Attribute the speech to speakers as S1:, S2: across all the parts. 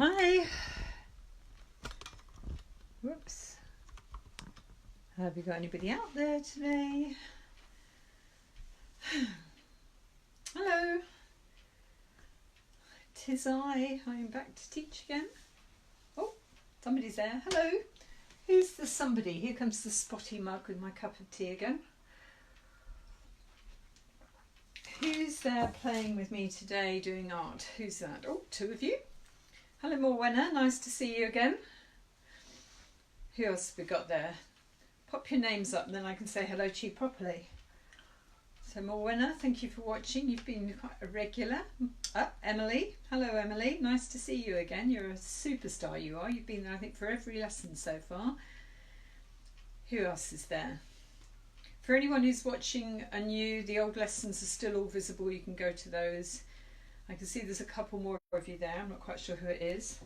S1: Hi. Whoops. Have you got anybody out there today? Hello. 'Tis I am back to teach again. Oh, somebody's there. Hello. Who's the somebody? Here comes the spotty mug with my cup of tea again. Who's there playing with me today doing art? Who's that? Oh, two of you. Hello, Morwenna. Nice to see you again. Who else have we got there? Pop your names up and then I can say hello to you properly. So Morwenna, thank you for watching. You've been quite a regular. Emily. Hello, Emily. Nice to see you again. You're a superstar, you are. You've been there, I think, for every lesson so far. Who else is there? For anyone who's watching anew, the old lessons are still all visible. You can go to those. I can see there's a couple more of you there. I'm not quite sure who it is.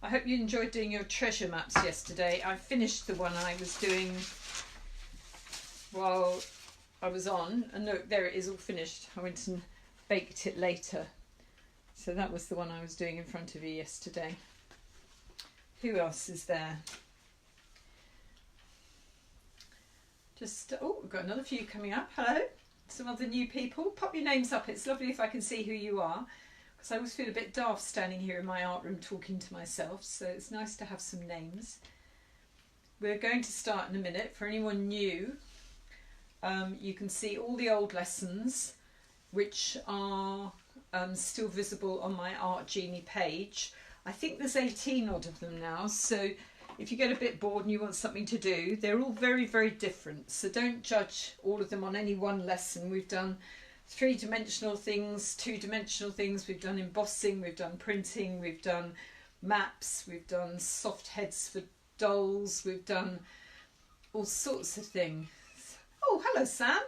S1: I hope you enjoyed doing your treasure maps yesterday. I finished the one I was doing while I was on. And look, there it is, all finished. I went and baked it later. So that was the one I was doing in front of you yesterday. Who else is there? Oh, we've got another few coming up. Hello. Some other new people. Pop your names up. It's lovely if I can see who you are, because I always feel a bit daft standing here in my art room talking to myself, so it's nice to have some names. We're going to start in a minute. For anyone new, you can see all the old lessons which are still visible on my Art Jeanni page. I think there's 18 odd of them now, so if you get a bit bored and you want something to do, they're all very, very different. So don't judge all of them on any one lesson. We've done three-dimensional things, two-dimensional things, we've done embossing, we've done printing, we've done maps, we've done soft heads for dolls, we've done all sorts of things. Oh, hello, Sam.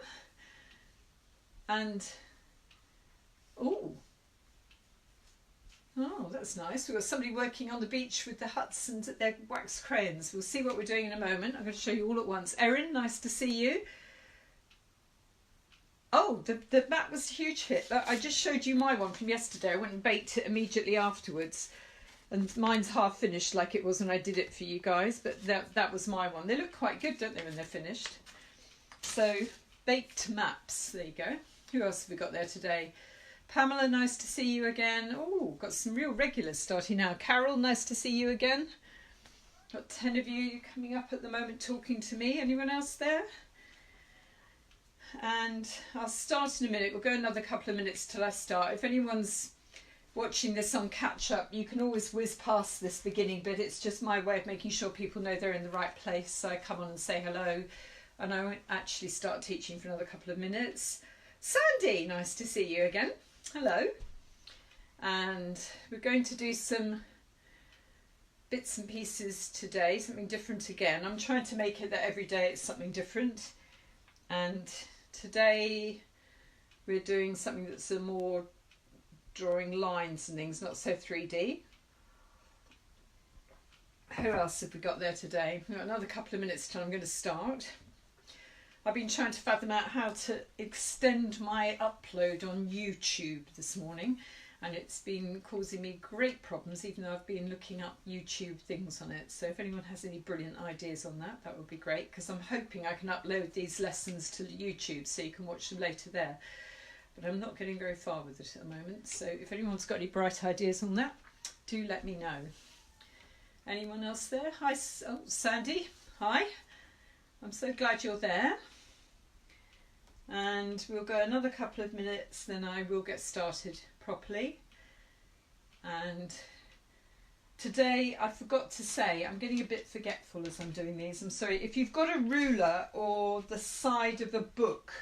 S1: And, oh, that's nice. We've got somebody working on the beach with the huts and their wax crayons. We'll see what we're doing in a moment. I'm going to show you all at once. Erin, nice to see you. Oh, the mat was a huge hit. I just showed you my one from yesterday. I went and baked it immediately afterwards. And mine's half finished like it was when I did it for you guys. But that was my one. They look quite good, don't they, when they're finished? So, baked maps. There you go. Who else have we got there today? Pamela, nice to see you again. Oh, got some real regulars starting now. Carol, nice to see you again. Got 10 of you coming up at the moment talking to me. Anyone else there? And I'll start in a minute. We'll go another couple of minutes till I start. If anyone's watching this on catch up, you can always whiz past this beginning bit. It's just my way of making sure people know they're in the right place. So I come on and say hello, and I won't actually start teaching for another couple of minutes. Sandy, nice to see you again. Hello. And we're going to do some bits and pieces today, something different again. I'm trying to make it that every day it's something different. And today we're doing something that's a more drawing lines and things, not so 3D. Who else have we got there today? We've got another couple of minutes till I'm going to start. I've been trying to fathom out how to extend my upload on YouTube this morning, and it's been causing me great problems, even though I've been looking up YouTube things on it. So if anyone has any brilliant ideas on that, that would be great, because I'm hoping I can upload these lessons to YouTube so you can watch them later there. But I'm not getting very far with it at the moment, so if anyone's got any bright ideas on that, do let me know. Anyone else there? Hi, oh, Sandy. Hi. I'm so glad you're there. And we'll go another couple of minutes, then I will get started properly. And today, I forgot to say, I'm getting a bit forgetful as I'm doing these. I'm sorry. If you've got a ruler or the side of a book,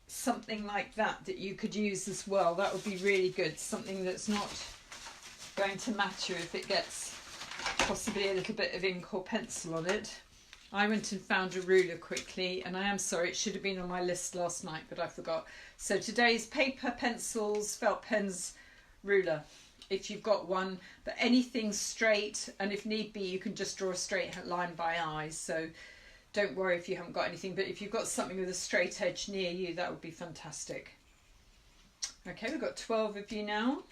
S1: something like that you could use as well, that would be really good. Something that's not going to matter if it gets possibly a little bit of ink or pencil on it. I went and found a ruler quickly, and I am sorry, it should have been on my list last night, but I forgot. So today's paper, pencils, felt pens, ruler, if you've got one, but anything straight, and if need be, you can just draw a straight line by eye. So don't worry if you haven't got anything, but if you've got something with a straight edge near you, that would be fantastic. Okay, we've got 12 of you now.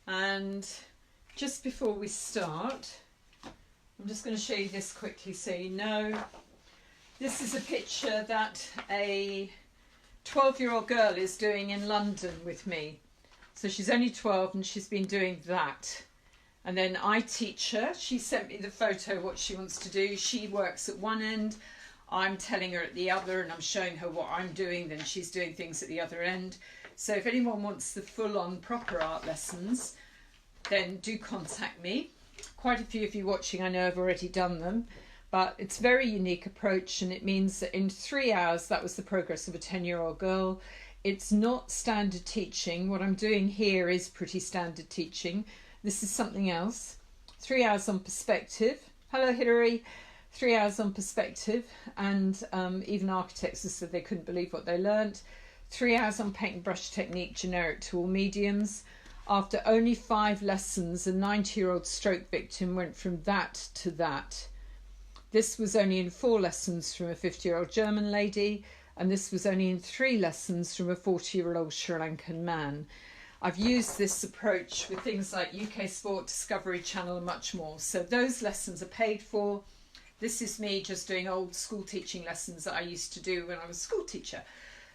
S1: And just before we start, I'm just going to show you this quickly so you know. This is a picture that a 12-year-old girl is doing in London with me. So she's only 12 and she's been doing that. And then I teach her. She sent me the photo, what she wants to do. She works at one end. I'm telling her at the other, and I'm showing her what I'm doing. Then she's doing things at the other end. So if anyone wants the full-on proper art lessons, then do contact me. Quite a few of you watching, I know, have already done them. But it's a very unique approach, and it means that in 3 hours, that was the progress of a 10-year-old girl. It's not standard teaching. What I'm doing here is pretty standard teaching. This is something else. 3 hours on perspective. Hello, Hilary. 3 hours on perspective. And even architects have said they couldn't believe what they learnt. 3 hours on paint and brush technique, generic to all mediums. After only 5 lessons, a 90-year-old stroke victim went from that to that. This was only in 4 lessons from a 50-year-old German lady, and this was only in 3 lessons from a 40-year-old Sri Lankan man. I've used this approach with things like UK Sport, Discovery Channel and much more. So those lessons are paid for. This is me just doing old school teaching lessons that I used to do when I was a school teacher.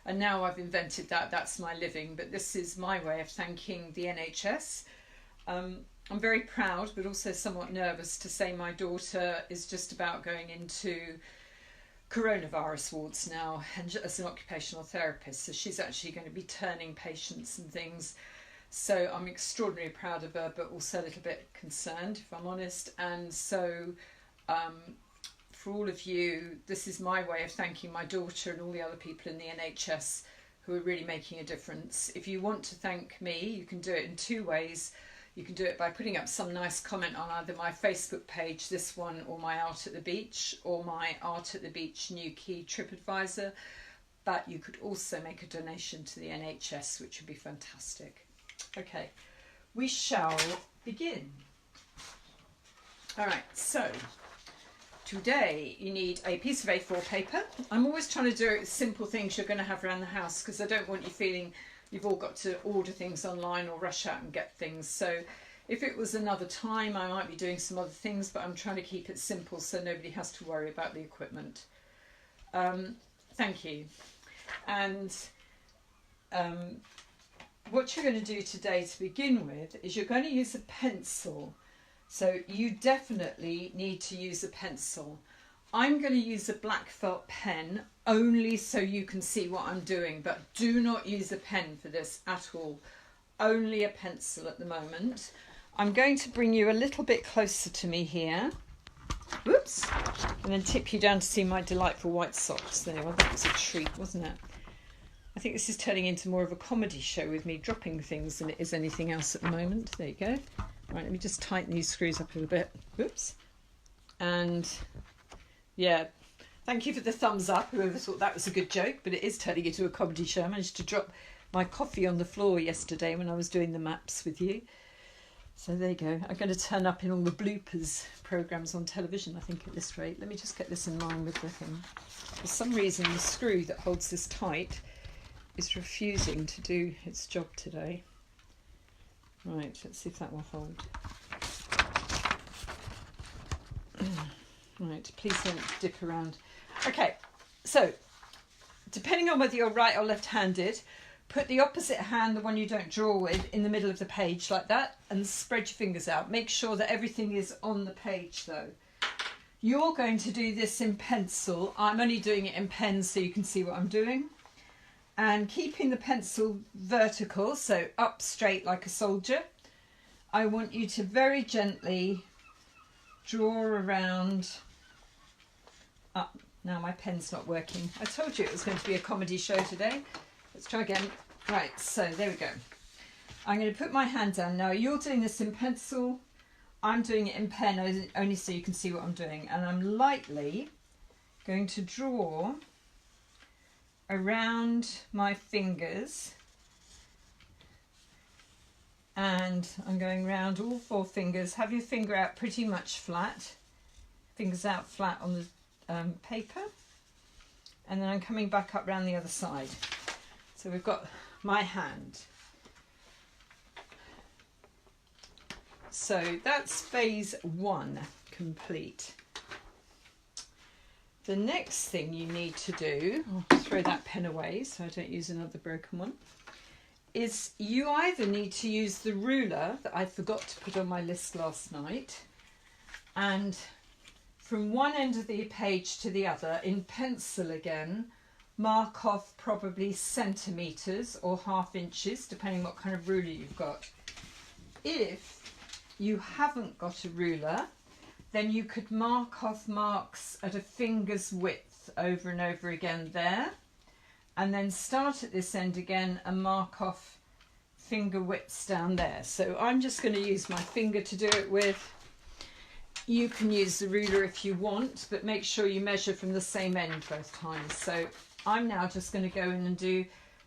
S1: And now I've invented that, that's my living. But this is my way of thanking the NHS. I'm very proud, but also somewhat nervous to say my daughter is just about going into coronavirus wards now, and as an occupational therapist. So she's actually going to be turning patients and things. So I'm extraordinarily proud of her, but also a little bit concerned, if I'm honest. And so for all of you, this is my way of thanking my daughter and all the other people in the NHS who are really making a difference. If you want to thank me, you can do it in 2 ways. You can do it by putting up some nice comment on either my Facebook page, this one, or my Art at the Beach, or my Art at the Beach New Key TripAdvisor. But you could also make a donation to the NHS, which would be fantastic. Okay, we shall begin. All right, so today you need a piece of A4 paper. I'm always trying to do simple things you're going to have around the house, because I don't want you feeling you've all got to order things online or rush out and get things. So if it was another time, I might be doing some other things, but I'm trying to keep it simple so nobody has to worry about the equipment. Thank you. And what you're going to do today to begin with is you're going to use a pencil. So you definitely need to use a pencil. I'm going to use a black felt pen only so you can see what I'm doing, but do not use a pen for this at all. Only a pencil at the moment. I'm going to bring you a little bit closer to me here. Whoops. And then tip you down to see my delightful white socks. There, well, that was a treat, wasn't it? I think this is turning into more of a comedy show with me dropping things than it is anything else at the moment. There you go. Right, let me just tighten these screws up a little bit. Whoops. And yeah, thank you for the thumbs up, whoever thought that was a good joke, but it is turning into a comedy show. I managed to drop my coffee on the floor yesterday when I was doing the maps with you. So there you go. I'm going to turn up in all the bloopers programmes on television, I think, at this rate. Let me just get this in line with the thing. For some reason, the screw that holds this tight is refusing to do its job today. Right, let's see if that will hold. Right, please don't dip around. Okay, so depending on whether you're right or left-handed, put the opposite hand, the one you don't draw with, in the middle of the page like that, and spread your fingers out. Make sure that everything is on the page though. You're going to do this in pencil. I'm only doing it in pen so you can see what I'm doing. And keeping the pencil vertical, so up straight like a soldier, I want you to very gently draw around up. Now my pen's not working. I told you it was going to be a comedy show today. Let's try again. Right, so there we go. I'm going to put my hand down. Now you're doing this in pencil. I'm doing it in pen only so you can see what I'm doing. And I'm lightly going to draw around my fingers, and I'm going round all 4 fingers. Have your finger out pretty much flat, fingers out flat on the paper, and then I'm coming back up round the other side. So we've got my hand. So that's phase 1 complete. The next thing you need to do, I'll throw that pen away so I don't use another broken one, is you either need to use the ruler that I forgot to put on my list last night, and from one end of the page to the other, in pencil again, mark off probably centimetres or ½ inches, depending what kind of ruler you've got. If you haven't got a ruler, then you could mark off marks at a finger's width over and over again there, and then start at this end again and mark off finger widths down there. So I'm just going to use my finger to do it with. You can use the ruler if you want, but make sure you measure from the same end both times. So I'm now just going to go in and do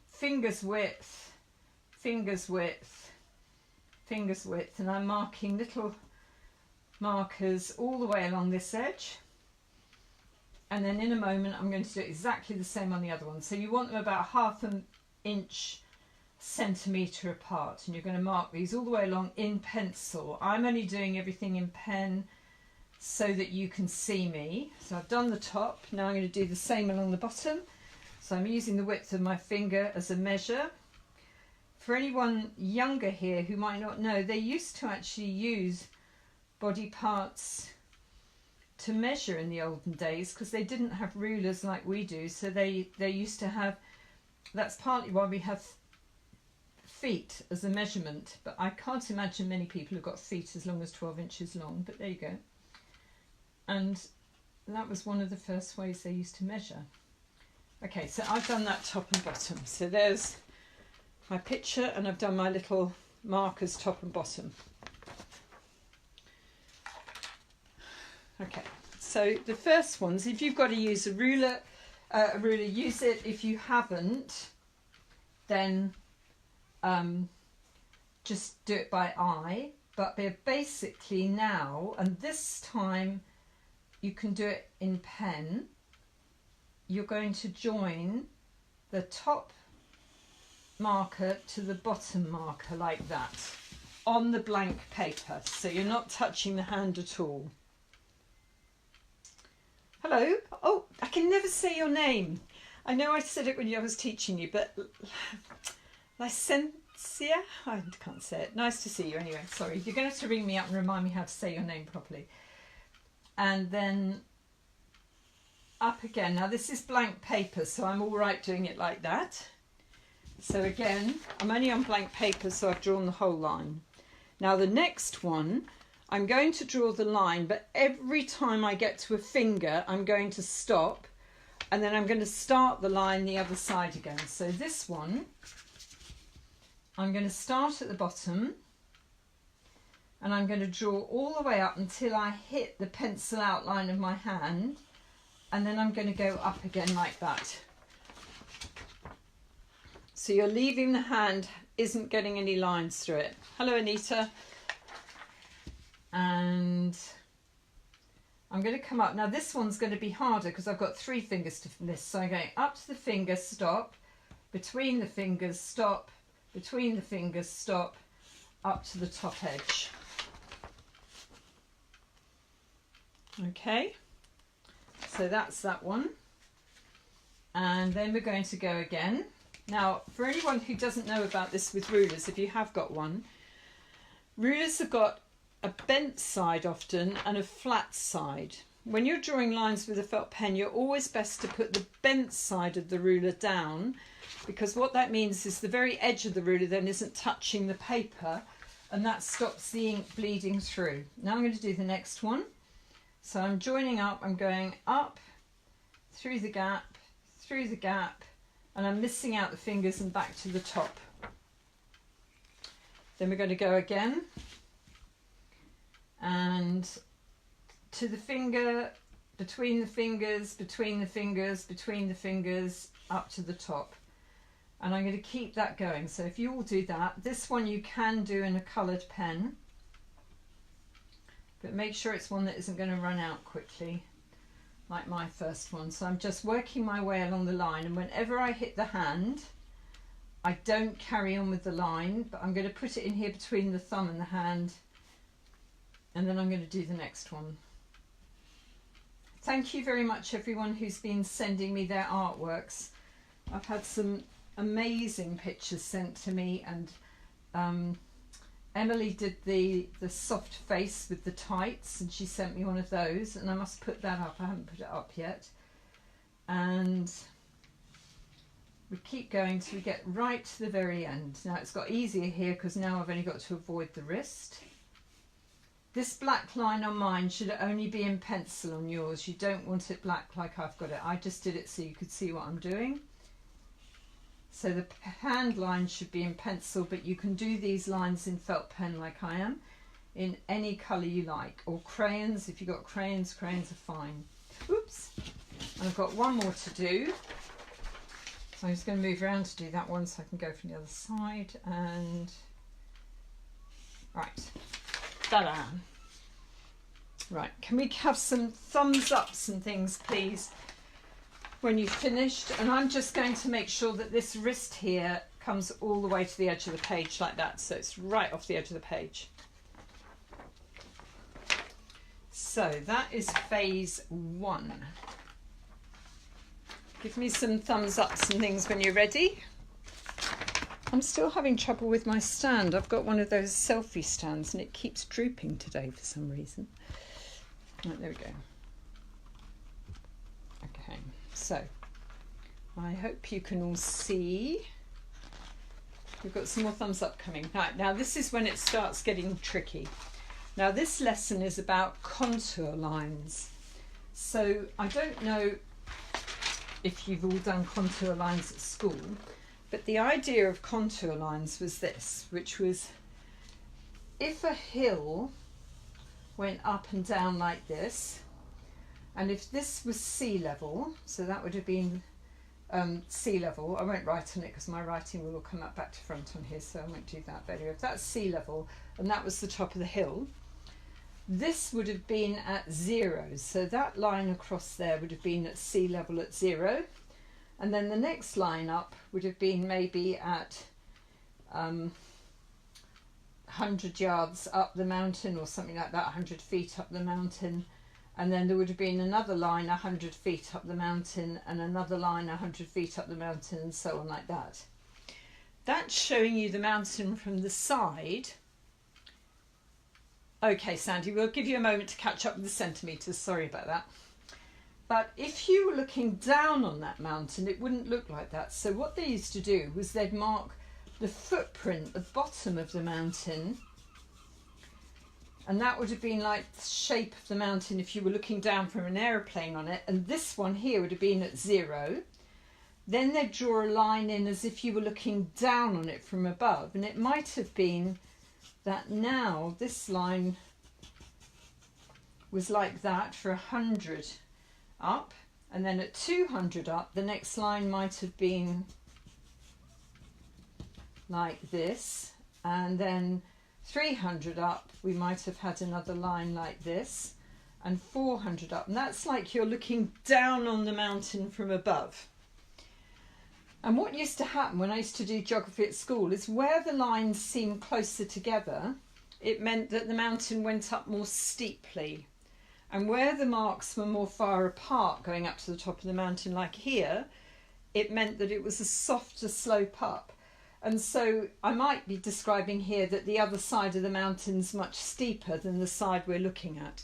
S1: fingers width, fingers width, fingers width, and I'm marking little markers all the way along this edge, and then in a moment I'm going to do exactly the same on the other one. So you want them about ½ inch centimetre apart, and you're going to mark these all the way along in pencil. I'm only doing everything in pen so that you can see me. So I've done the top, now I'm going to do the same along the bottom. So I'm using the width of my finger as a measure. For anyone younger here who might not know, they used to actually use body parts to measure in the olden days because they didn't have rulers like we do. So they used to have, that's partly why we have feet as a measurement, but I can't imagine many people have got feet as long as 12 inches long, but there you go. And that was one of the first ways they used to measure. Okay, so I've done that top and bottom. So there's my picture, and I've done my little markers top and bottom. Okay, so the first ones, if you've got to use a ruler, use it. If you haven't, then just do it by eye. But they're basically now, and this time you can do it in pen, you're going to join the top marker to the bottom marker like that on the blank paper, so you're not touching the hand at all. Hello. Oh, I can never say your name. I know I said it when I was teaching you, but Licencia? I can't say it. Nice to see you anyway. Sorry, you're going to have to ring me up and remind me how to say your name properly. And then up again. Now this is blank paper, so I'm all right doing it like that. So again, I'm only on blank paper, so I've drawn the whole line. Now the next one, I'm going to draw the line, but every time I get to a finger, I'm going to stop, and then I'm going to start the line the other side again. So this one, I'm going to start at the bottom, and I'm going to draw all the way up until I hit the pencil outline of my hand, and then I'm going to go up again like that. So you're leaving the hand isn't getting any lines through it. Hello, Anita. And I'm going to come up. Now this one's going to be harder because I've got 3 fingers to this. So I'm going up to the finger, stop, between the fingers, stop, between the fingers, stop, up to the top edge. Okay, so that's that one. And then we're going to go again. Now, for anyone who doesn't know about this with rulers, if you have got one, rulers have got a bent side often and a flat side. When you're drawing lines with a felt pen, you're always best to put the bent side of the ruler down, because what that means is the very edge of the ruler then isn't touching the paper, and that stops the ink bleeding through. Now I'm going to do the next one. So I'm joining up, I'm going up, through the gap, and I'm missing out the fingers and back to the top. Then we're going to go again, and to the finger, between the fingers, between the fingers, between the fingers, up to the top. And I'm going to keep that going. So if you all do that, this one you can do in a coloured pen, but make sure it's one that isn't going to run out quickly, like my first one. So I'm just working my way along the line, and whenever I hit the hand, I don't carry on with the line, but I'm going to put it in here between the thumb and the hand and then I'm going to do the next one. Thank you very much everyone who's been sending me their artworks. I've had some amazing pictures sent to me, and Emily did the soft face with the tights, and she sent me one of those, and I must put that up. I haven't put it up yet. And we keep going till we get right to the very end. Now it's got easier here because now I've only got to avoid the wrist. This black line on mine should only be in pencil on yours. You don't want it black like I've got it. I just did it so you could see what I'm doing. So the hand line should be in pencil, but you can do these lines in felt pen like I am, in any colour you like, or crayons. If you've got crayons, crayons are fine. Oops. And I've got one more to do. So I'm just going to move around to do that one so I can go from the other side. And right, ta-da. Right, can we have some thumbs ups and things, please, when you've finished? And I'm just going to make sure that this wrist here comes all the way to the edge of the page like that, so it's right off the edge of the page. So that is phase 1. Give me some thumbs ups and things when you're ready. I'm still having trouble with my stand. I've got one of those selfie stands and it keeps drooping today for some reason. Right, there we go. Okay, so I hope you can all see. We've got some more thumbs up coming. Right, now this is when it starts getting tricky. Now this lesson is about contour lines. So I don't know if you've all done contour lines at school, but the idea of contour lines was this, which was if a hill went up and down like this, and if this was sea level, so that would have been sea level. I won't write on it because my writing will all come up back to front on here, so I won't do that. But anyway, if that's sea level and that was the top of the hill, this would have been at 0. So that line across there would have been at sea level at 0. And then the next line up would have been maybe at 100 yards up the mountain or something like that, 100 feet up the mountain. And then there would have been another line 100 feet up the mountain and another line 100 feet up the mountain, and so on like that. That's showing you the mountain from the side. Okay, Sandy, we'll give you a moment to catch up with the centimetres. Sorry about that. But if you were looking down on that mountain, it wouldn't look like that. So what they used to do was they'd mark the footprint, the bottom of the mountain, and that would have been like the shape of the mountain if you were looking down from an aeroplane on it. And this one here would have been at 0. Then they'd draw a line in as if you were looking down on it from above. And it might have been that now this line was like that for 100 up, and then at 200 up the next line might have been like this, and then 300 up we might have had another line like this, and 400 up, and that's like you're looking down on the mountain from above. And what used to happen when I used to do geography at school is where the lines seemed closer together, it meant that the mountain went up more steeply. And where the marks were more far apart going up to the top of the mountain, like here, it meant that it was a softer slope up. And so I might be describing here that the other side of the mountain's much steeper than the side we're looking at.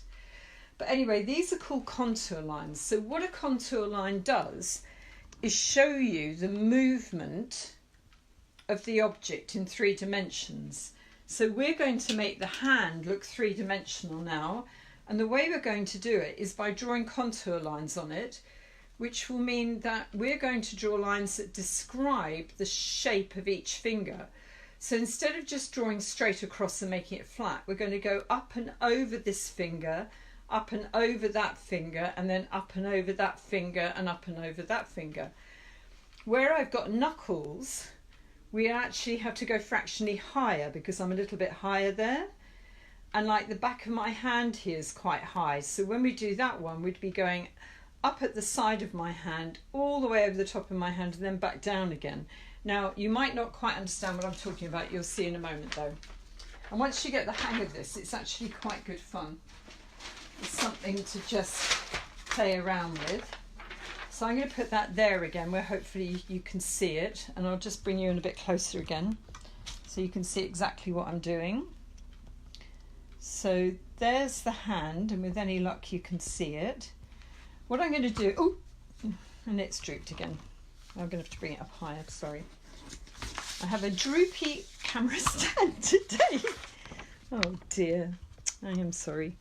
S1: But anyway, these are called contour lines. So what a contour line does is show you the movement of the object in 3 dimensions. So we're going to make the hand look 3-dimensional now, and the way we're going to do it is by drawing contour lines on it, which will mean that we're going to draw lines that describe the shape of each finger. So instead of just drawing straight across and making it flat, we're going to go up and over this finger, up and over that finger, and then up and over that finger, and up and over that finger. Where I've got knuckles, we actually have to go fractionally higher because I'm a little bit higher there. And like the back of my hand here is quite high. So when we do that one, we'd be going up at the side of my hand, all the way over the top of my hand, and then back down again. Now, you might not quite understand what I'm talking about. You'll see in a moment though. And once you get the hang of this, it's actually quite good fun. It's something to just play around with. So I'm going to put that there again where hopefully you can see it, and I'll just bring you in a bit closer again so you can see exactly what I'm doing. So there's the hand, and with any luck you can see it. What I'm going to do, oh, and it's drooped again. I'm going to have to bring it up higher, sorry. I have a droopy camera stand today. Oh dear, I am sorry.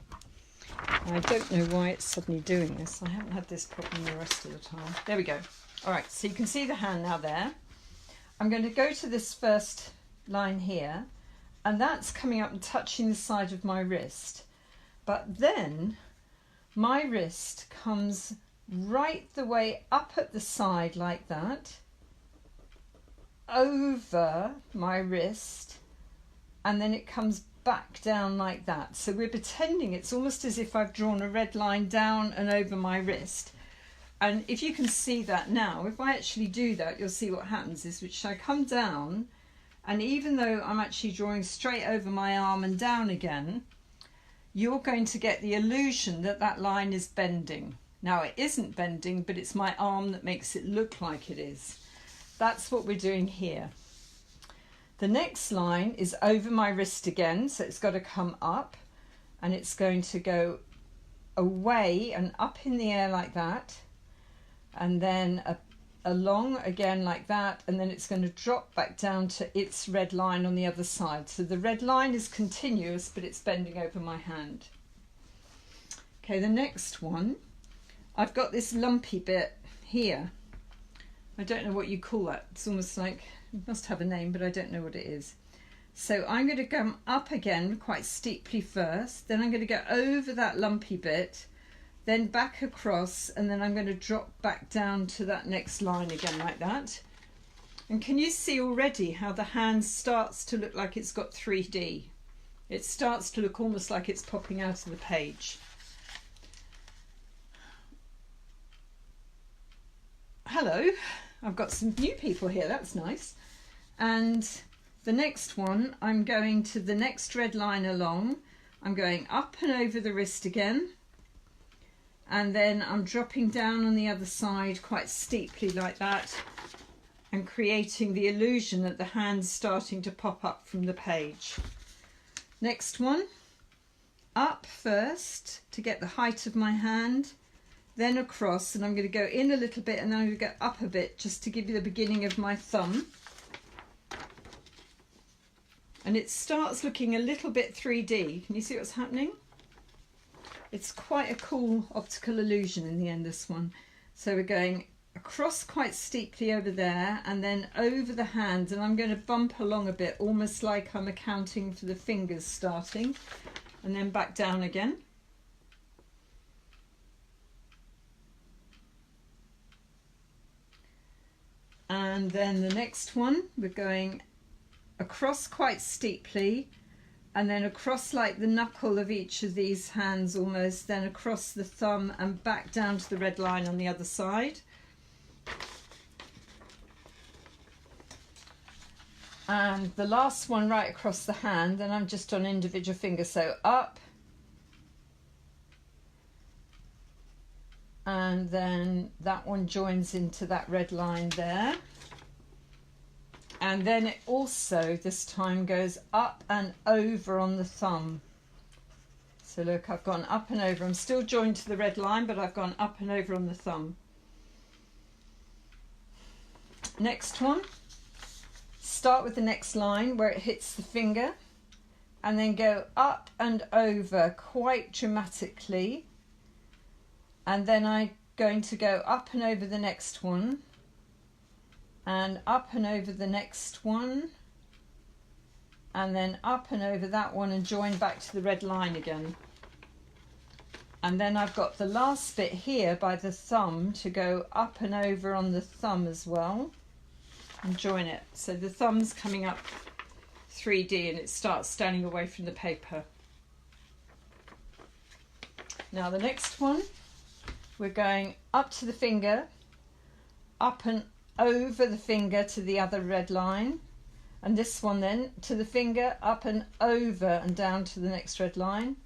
S1: I don't know why it's suddenly doing this. I haven't had this problem the rest of the time. There we go. All right, so you can see the hand now there. I'm going to go to this first line here, and that's coming up and touching the side of my wrist. But then my wrist comes right the way up at the side like that, over my wrist, and then it comes back down like that. So we're pretending it's almost as if I've drawn a red line down and over my wrist. And if you can see that now, if I actually do that, you'll see what happens is, which I come down, and even though I'm actually drawing straight over my arm and down again, you're going to get the illusion that that line is bending. Now it isn't bending, but it's my arm that makes it look like it is. That's what we're doing here. The next line is over my wrist again, so it's got to come up, and it's going to go away and up in the air like that, and then along again like that, and then it's going to drop back down to its red line on the other side. So the red line is continuous, but it's bending over my hand. Okay, the next one, I've got this lumpy bit here. I don't know what you call that. It's almost like, it must have a name, but I don't know what it is. So I'm going to come up again quite steeply first, then I'm going to go over that lumpy bit, then back across, and then I'm going to drop back down to that next line again like that. And can you see already how the hand starts to look like it's got 3D? It starts to look almost like it's popping out of the page. Hello, I've got some new people here, that's nice. And the next one, I'm going to the next red line along. I'm going up and over the wrist again. And then I'm dropping down on the other side quite steeply like that, and creating the illusion that the hand's starting to pop up from the page. Next one, up first to get the height of my hand, then across, and I'm going to go in a little bit and then I'm going to go up a bit just to give you the beginning of my thumb. And it starts looking a little bit 3D. Can you see what's happening? It's quite a cool optical illusion in the end, this one. So we're going across quite steeply over there and then over the hand, and I'm going to bump along a bit, almost like I'm accounting for the fingers starting, and then back down again. And then the next one, we're going across quite steeply, and then across like the knuckle of each of these hands almost, then across the thumb and back down to the red line on the other side. And the last one right across the hand, then I'm just on individual fingers, so up, and then that one joins into that red line there. And then it also this time goes up and over on the thumb. So look, I've gone up and over. I'm still joined to the red line, but I've gone up and over on the thumb. Next one, start with the next line where it hits the finger, and then go up and over quite dramatically. And then I'm going to go up and over the next one, and up and over the next one, and then up and over that one and join back to the red line again. And then I've got the last bit here by the thumb to go up and over on the thumb as well and join it. So the thumb's coming up 3D and it starts standing away from the paper. Now the next one, we're going up to the finger, up and over the finger to the other red line, And this one then to the finger, up and over and down to the next red line,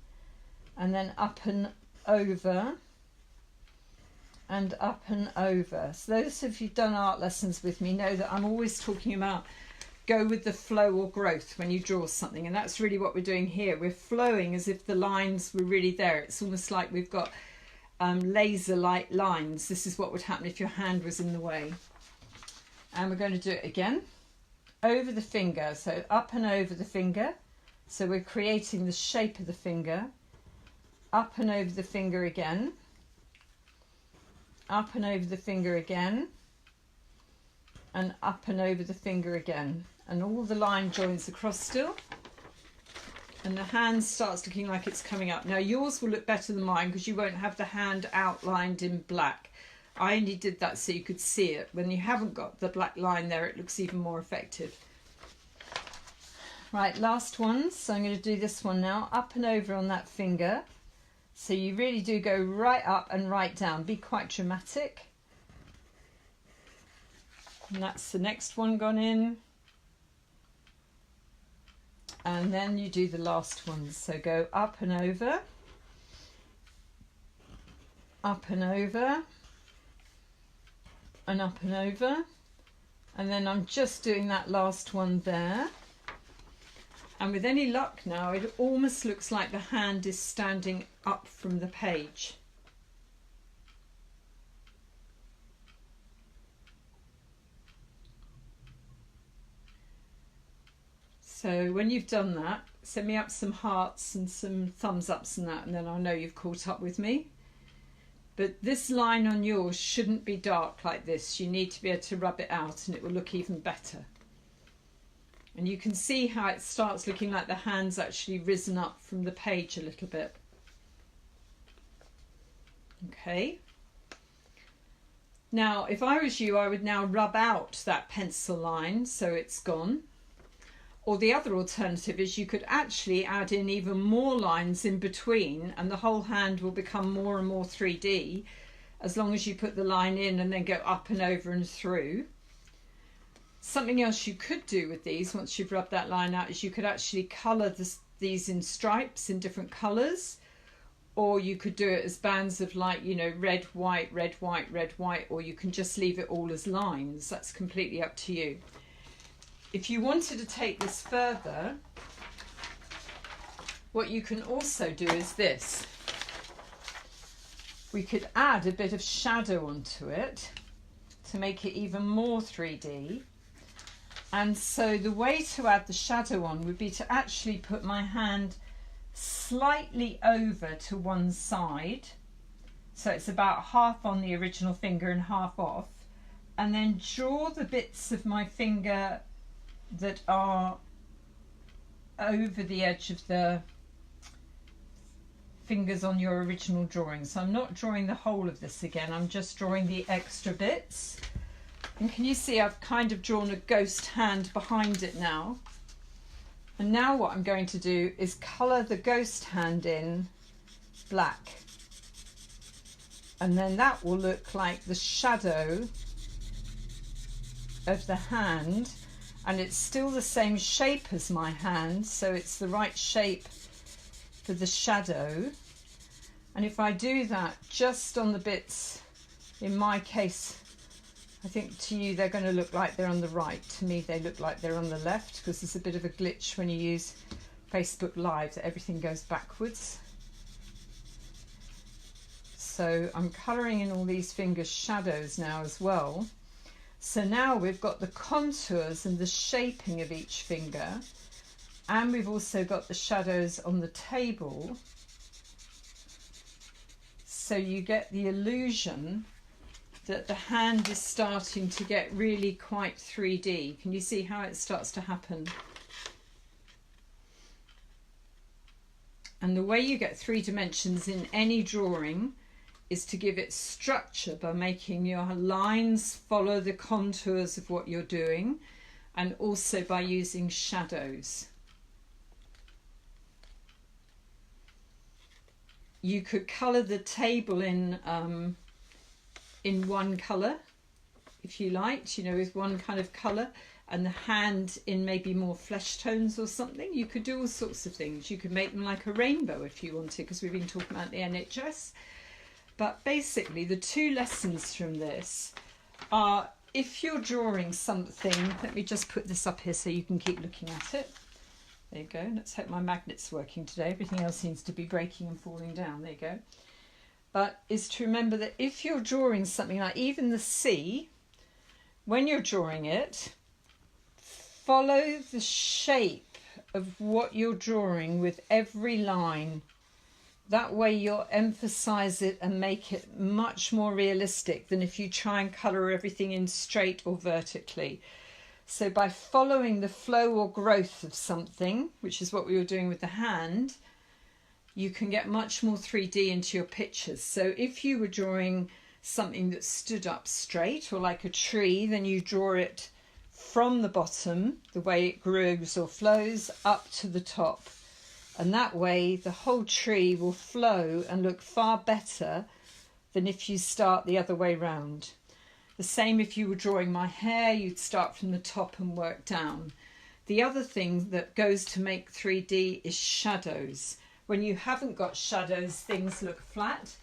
S1: and then up and over and up and over. So those of you who've done art lessons with me know that I'm always talking about go with the flow or growth when you draw something, and that's really what we're doing here. We're flowing as if the lines were really there. It's almost like we've got laser light lines. This is what would happen if your hand was in the way. And we're going to do it again. Over the finger, so up and over the finger. So we're creating the shape of the finger. Up and over the finger again. Up and over the finger again. And up and over the finger again. And all the line joins across still. And the hand starts looking like it's coming up. Now yours will look better than mine because you won't have the hand outlined in black. I only did that so you could see it. When you haven't got the black line there, it looks even more effective. Right, last one. So I'm going to do this one now. Up and over on that finger. So you really do go right up and right down. Be quite dramatic. And that's the next one gone in. And then you do the last one. So go up and over. Up and over. And up and over, and then I'm just doing that last one there, and with any luck now it almost looks like the hand is standing up from the page. So when you've done that, send me up some hearts and some thumbs ups and that, and then I'll know you've caught up with me. But this line on yours shouldn't be dark like this. You need to be able to rub it out and it will look even better. And you can see how it starts looking like the hand's actually risen up from the page a little bit. Okay. Now, if I was you, I would now rub out that pencil line so it's gone. Or the other alternative is you could actually add in even more lines in between and the whole hand will become more and more 3D as long as you put the line in and then go up and over and through. Something else you could do with these once you've rubbed that line out is you could actually colour these in stripes in different colours, or you could do it as bands of like, you know, red, white, red, white, red, white, or you can just leave it all as lines. That's completely up to you. If you wanted to take this further, what you can also do is this. We could add a bit of shadow onto it to make it even more 3D. And so the way to add the shadow on would be to actually put my hand slightly over to one side. So it's about half on the original finger and half off. And then draw the bits of my finger that are over the edge of the fingers on your original drawing. So I'm not drawing the whole of this again, I'm just drawing the extra bits. And can you see I've kind of drawn a ghost hand behind it now? And now what I'm going to do is colour the ghost hand in black. And then that will look like the shadow of the hand. And it's still the same shape as my hand, so it's the right shape for the shadow. And if I do that just on the bits, in my case, I think to you they're going to look like they're on the right. To me they look like they're on the left, because there's a bit of a glitch when you use Facebook Live that everything goes backwards. So I'm colouring in all these fingers shadows now as well. So now we've got the contours and the shaping of each finger, and we've also got the shadows on the table. So you get the illusion that the hand is starting to get really quite 3D. Can you see how it starts to happen? And the way you get 3 dimensions in any drawing is to give it structure by making your lines follow the contours of what you're doing, and also by using shadows. You could colour the table in one colour if you liked, you know, with one kind of colour, and the hand in maybe more flesh tones or something. You could do all sorts of things. You could make them like a rainbow if you wanted, because we've been talking about the NHS. But basically the two lessons from this are, if you're drawing something, let me just put this up here so you can keep looking at it. There you go. Let's hope my magnet's working today. Everything else seems to be breaking and falling down. There you go. But is to remember that if you're drawing something like even the sea, when you're drawing it, follow the shape of what you're drawing with every line. That way you'll emphasize it and make it much more realistic than if you try and colour everything in straight or vertically. So by following the flow or growth of something, which is what we were doing with the hand, you can get much more 3D into your pictures. So if you were drawing something that stood up straight or like a tree, then you draw it from the bottom, the way it grows or flows, up to the top. And that way the whole tree will flow and look far better than if you start the other way round. The same if you were drawing my hair, you'd start from the top and work down. The other thing that goes to make 3D is shadows. When you haven't got shadows, things look flat.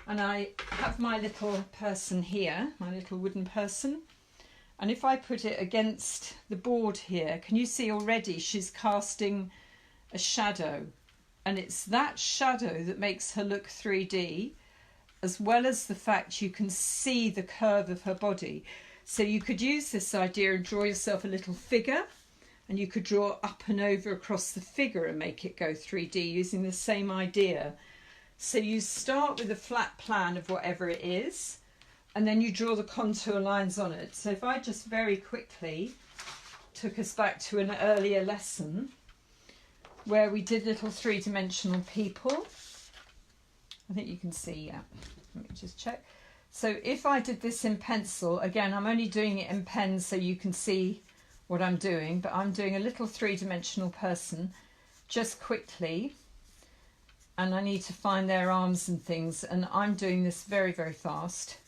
S1: And I have my little person here, my little wooden person. And if I put it against the board here, can you see already she's casting a shadow? And it's that shadow that makes her look 3D, as well as the fact you can see the curve of her body. So you could use this idea and draw yourself a little figure, and you could draw up and over across the figure and make it go 3D using the same idea. So you start with a flat plan of whatever it is, and then you draw the contour lines on it. So if I just very quickly took us back to an earlier lesson where we did little three-dimensional people. I think you can see, yeah. Let me just check. So if I did this in pencil, again, I'm only doing it in pen so you can see what I'm doing, but I'm doing a little three-dimensional person just quickly, and I need to find their arms and things, and I'm doing this very, very fast.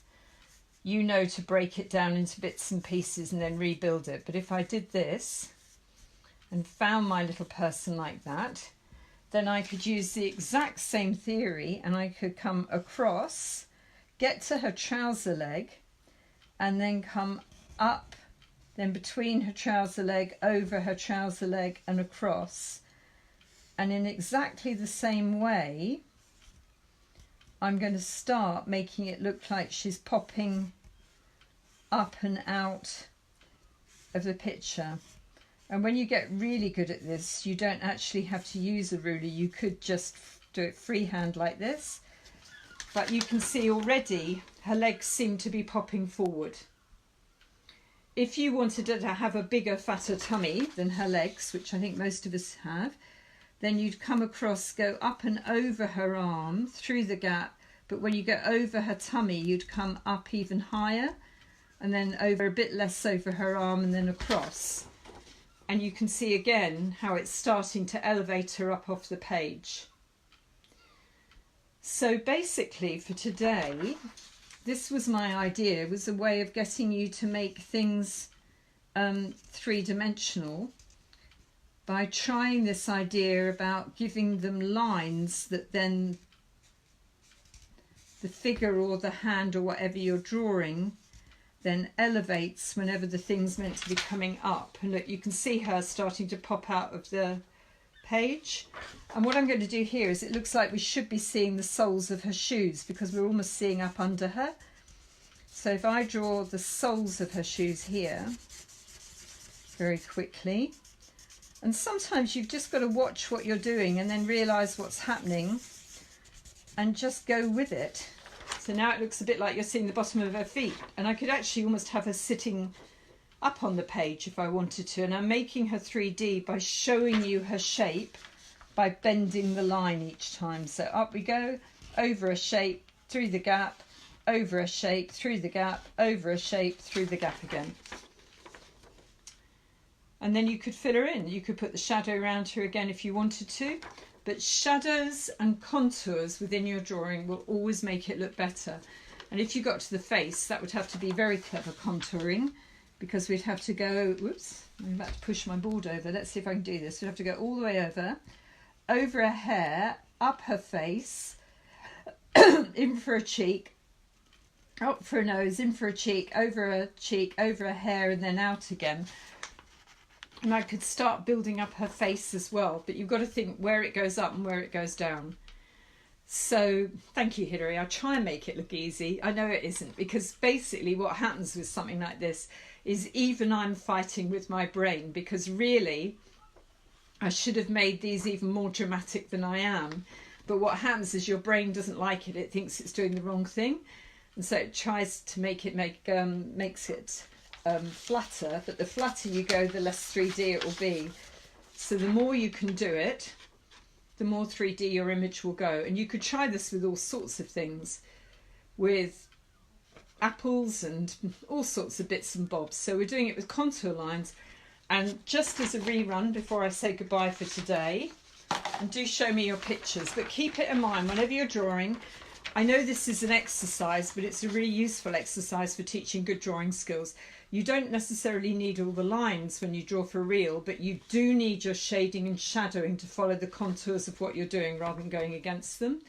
S1: You know to break it down into bits and pieces and then rebuild it. But if I did this and found my little person like that, then I could use the exact same theory, and I could come across, get to her trouser leg, and then come up, then between her trouser leg, over her trouser leg and across. And in exactly the same way, I'm going to start making it look like she's popping up and out of the picture. And when you get really good at this, you don't actually have to use a ruler. You could just do it freehand like this. But you can see already her legs seem to be popping forward. If you wanted her to have a bigger, fatter tummy than her legs, which I think most of us have, then you'd come across, go up and over her arm, through the gap. But when you go over her tummy, you'd come up even higher, and then over a bit less over her arm, and then across. And you can see again how it's starting to elevate her up off the page. So basically for today, this was my idea. It was a way of getting you to make things three-dimensional by trying this idea about giving them lines that then the figure or the hand or whatever you're drawing then elevates whenever the thing's meant to be coming up. And look, you can see her starting to pop out of the page. And what I'm going to do here is, it looks like we should be seeing the soles of her shoes, because we're almost seeing up under her. So if I draw the soles of her shoes here very quickly, and sometimes you've just got to watch what you're doing and then realise what's happening and just go with it. So now it looks a bit like you're seeing the bottom of her feet, and I could actually almost have her sitting up on the page if I wanted to, and I'm making her 3D by showing you her shape by bending the line each time. So up we go, over a shape, through the gap, over a shape, through the gap, over a shape, through the gap again. And then you could fill her in. You could put the shadow around her again if you wanted to. But shadows and contours within your drawing will always make it look better. And if you got to the face, that would have to be very clever contouring, because we'd have to go, whoops, I'm about to push my board over. Let's see if I can do this. We'd have to go all the way over her hair, up her face, in for a cheek, up for a nose, in for a cheek, over her hair, and then out again. And I could start building up her face as well, but you've got to think where it goes up and where it goes down. So thank you, Hilary. I try and make it look easy. I know it isn't, because basically what happens with something like this is even I'm fighting with my brain, because really I should have made these even more dramatic than I am. But what happens is your brain doesn't like it. It thinks it's doing the wrong thing. And so it tries to makes it flatter. But the flatter you go, the less 3D it will be. So the more you can do it, the more 3D your image will go. And you could try this with all sorts of things, with apples and all sorts of bits and bobs. So we're doing it with contour lines. And just as a rerun before I say goodbye for today, and do show me your pictures, but keep it in mind whenever you're drawing. I know this is an exercise, but it's a really useful exercise for teaching good drawing skills. You don't necessarily need all the lines when you draw for real, but you do need your shading and shadowing to follow the contours of what you're doing rather than going against them.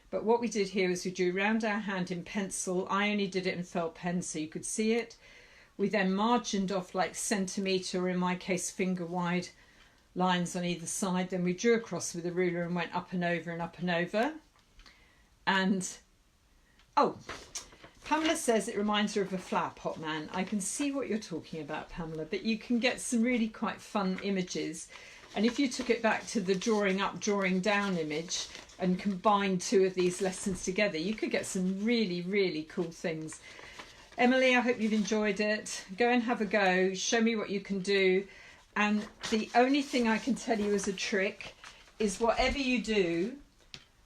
S1: But what we did here is we drew around our hand in pencil. I only did it in felt pen so you could see it. We then margined off like centimetre, or in my case finger wide, lines on either side. Then we drew across with a ruler and went up and over and up and over. And, oh, Pamela says it reminds her of a flower pot man. I can see what you're talking about, Pamela, but you can get some really quite fun images. And if you took it back to the drawing up, drawing down image and combined two of these lessons together, you could get some really, really cool things. Emily, I hope you've enjoyed it. Go and have a go. Show me what you can do. And the only thing I can tell you as a trick is whatever you do,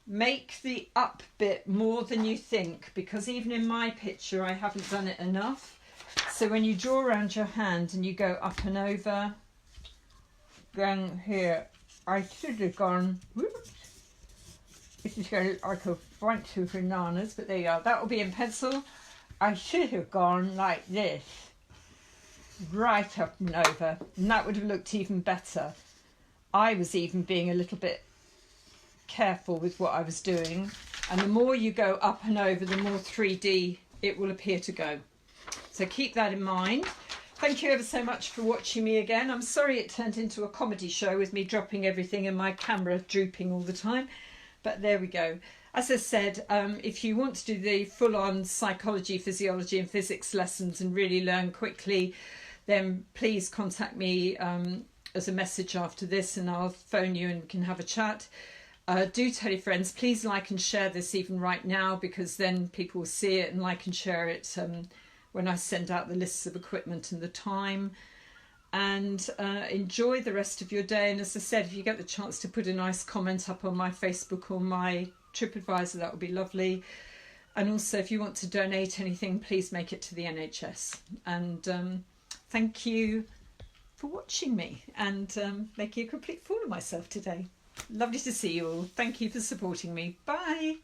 S1: make the up bit more than you think, because even in my picture I haven't done it enough. So when you draw around your hand and you go up and over, then here, I should have gone, whoops, this is going to look like a bunch of bananas, but there you are, that will be in pencil. I should have gone like this, right up and over, and that would have looked even better. I was even being a little bit careful with what I was doing, and the more you go up and over, the more 3D it will appear to go. So keep that in mind. Thank you ever so much for watching me again. I'm sorry it turned into a comedy show with me dropping everything and my camera drooping all the time, but there we go. As I said, if you want to do the full-on psychology, physiology and physics lessons and really learn quickly, then please contact me as a message after this, and I'll phone you and we can have a chat. Do tell your friends. Please like and share this even right now, because then people will see it and like and share it when I send out the lists of equipment and the time. And enjoy the rest of your day. And as I said, if you get the chance to put a nice comment up on my Facebook or my TripAdvisor, that would be lovely. And also, if you want to donate anything, please make it to the NHS. And thank you for watching me and making a complete fool of myself today. Lovely to see you all. Thank you for supporting me. Bye.